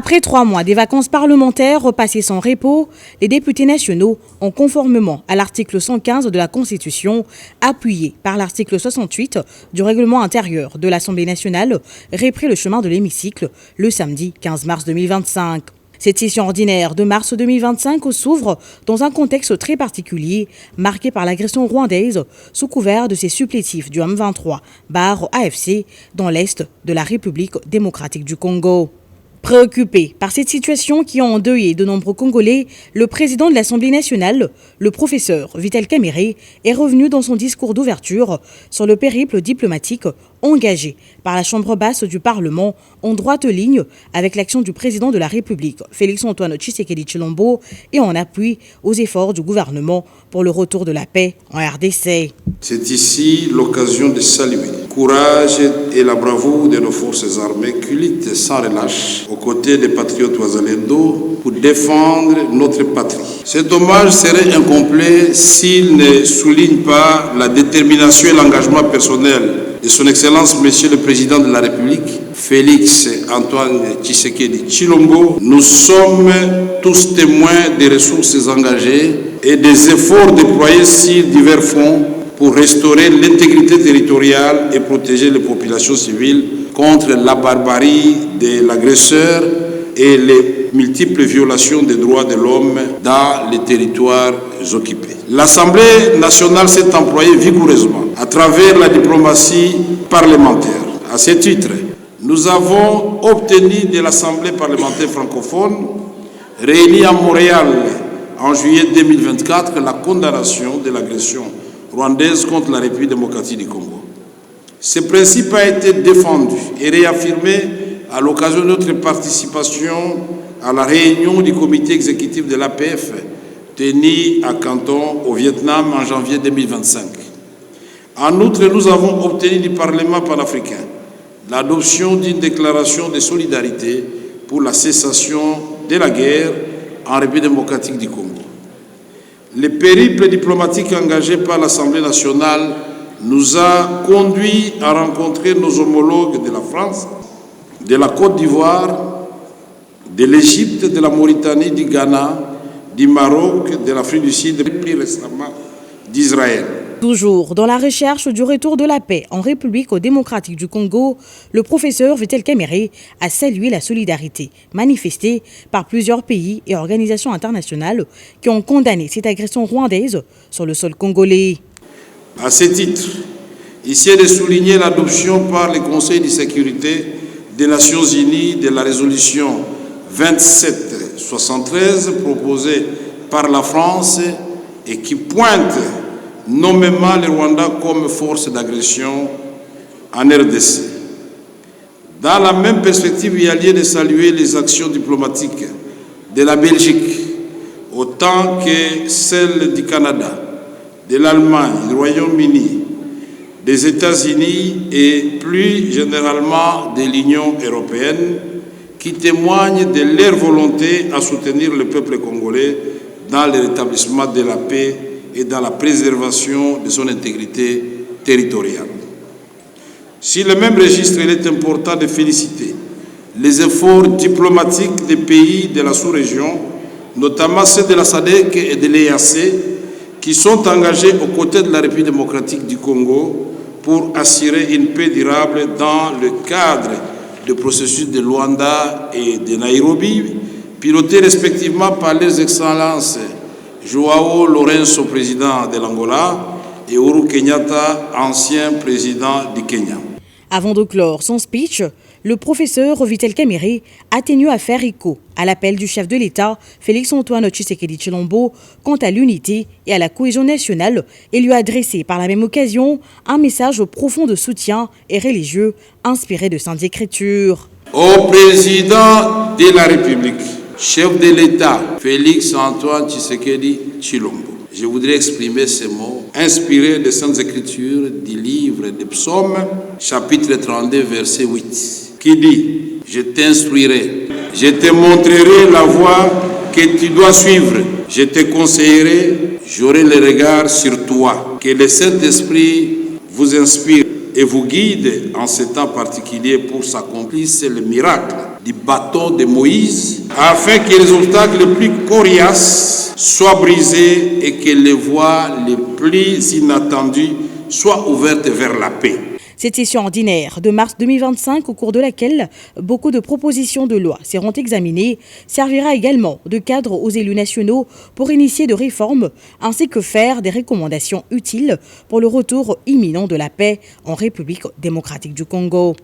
Après 3 mois des vacances parlementaires repassées sans repos, les députés nationaux ont, conformément à l'article 115 de la Constitution, appuyé par l'article 68 du règlement intérieur de l'Assemblée nationale, repris le chemin de l'hémicycle le samedi 15 mars 2025. Cette session ordinaire de mars 2025 s'ouvre dans un contexte très particulier, marqué par l'agression rwandaise sous couvert de ses supplétifs du M23, AFC, dans l'est de la République démocratique du Congo. Préoccupé par cette situation qui a endeuillé de nombreux Congolais, le président de l'Assemblée nationale, le professeur Vital Kamerhe, est revenu dans son discours d'ouverture sur le périple diplomatique engagé par la Chambre basse du Parlement en droite ligne avec l'action du président de la République, Félix-Antoine Tshisekedi Tshilombo, et en appui aux efforts du gouvernement pour le retour de la paix en RDC. C'est ici l'occasion de saluer le courage et la bravoure de nos forces armées qui luttent sans relâche aux côtés des patriotes Wazalendo pour défendre notre patrie. Cet hommage serait incomplet s'il ne souligne pas la détermination et l'engagement personnel de son Excellence, Monsieur le Président de la République, Félix-Antoine Tshisekedi Tshilombo. Nous sommes tous témoins des ressources engagées et des efforts déployés sur divers fronts pour restaurer l'intégrité territoriale et protéger les populations civiles contre la barbarie de l'agresseur et les multiples violations des droits de l'homme dans les territoires occupés. L'Assemblée nationale s'est employée vigoureusement à travers la diplomatie parlementaire. À ce titre, nous avons obtenu de l'Assemblée parlementaire francophone, réunie à Montréal en juillet 2024, la condamnation de l'agression rwandaise contre la République démocratique du Congo. Ce principe a été défendu et réaffirmé à l'occasion de notre participation à la réunion du comité exécutif de l'APF tenue à Canton, au Vietnam, en janvier 2025. En outre, nous avons obtenu du Parlement panafricain l'adoption d'une déclaration de solidarité pour la cessation de la guerre en République démocratique du Congo. Le périple diplomatique engagé par l'Assemblée nationale nous a conduits à rencontrer nos homologues de la France, de la Côte d'Ivoire, de l'Égypte, de la Mauritanie, du Ghana, du Maroc, de l'Afrique du Sud et plus récemment d'Israël. Toujours dans la recherche du retour de la paix en République démocratique du Congo, le professeur Vital Kamerhe a salué la solidarité manifestée par plusieurs pays et organisations internationales qui ont condamné cette agression rwandaise sur le sol congolais. À ce titre, ici est de souligner l'adoption par le Conseil de sécurité des Nations Unies de la résolution 2773 proposée par la France et qui pointe nommément le Rwanda comme force d'agression en RDC. Dans la même perspective, il y a lieu de saluer les actions diplomatiques de la Belgique, autant que celles du Canada, de l'Allemagne, du Royaume-Uni, des États-Unis et plus généralement de l'Union européenne, qui témoignent de leur volonté à soutenir le peuple congolais dans le rétablissement de la paix et dans la préservation de son intégrité territoriale. Sur le même registre, il est important de féliciter les efforts diplomatiques des pays de la sous-région, notamment ceux de la SADC et de l'EAC, qui sont engagés aux côtés de la République démocratique du Congo pour assurer une paix durable dans le cadre du processus de Luanda et de Nairobi, pilotés respectivement par les excellences Joao Lourenço, président de l'Angola, et Uhuru Kenyatta, ancien président du Kenya. Avant de clore son speech, le professeur Vital Kamerhe a tenu à faire écho à l'appel du chef de l'État, Félix-Antoine Tshisekedi Tshilombo, quant à l'unité et à la cohésion nationale et lui a adressé par la même occasion un message profond de soutien et religieux inspiré de Sainte Écriture. Au président de la République, chef de l'État, Félix-Antoine Tshisekedi Tshilombo, je voudrais exprimer ces mots inspirés des Saintes Écritures du livre des Psaumes, chapitre 32, verset 8, qui dit « Je t'instruirai, je te montrerai la voie que tu dois suivre, je te conseillerai, j'aurai le regard sur toi. Que le Saint-Esprit vous inspire et vous guide en ce temps particulier pour s'accomplir le miracle du bâton de Moïse, afin que les obstacles les plus coriaces soient brisés et que les voies les plus inattendues soient ouvertes vers la paix. Cette session ordinaire de mars 2025, au cours de laquelle beaucoup de propositions de loi seront examinées, servira également de cadre aux élus nationaux pour initier de réformes ainsi que faire des recommandations utiles pour le retour imminent de la paix en République démocratique du Congo.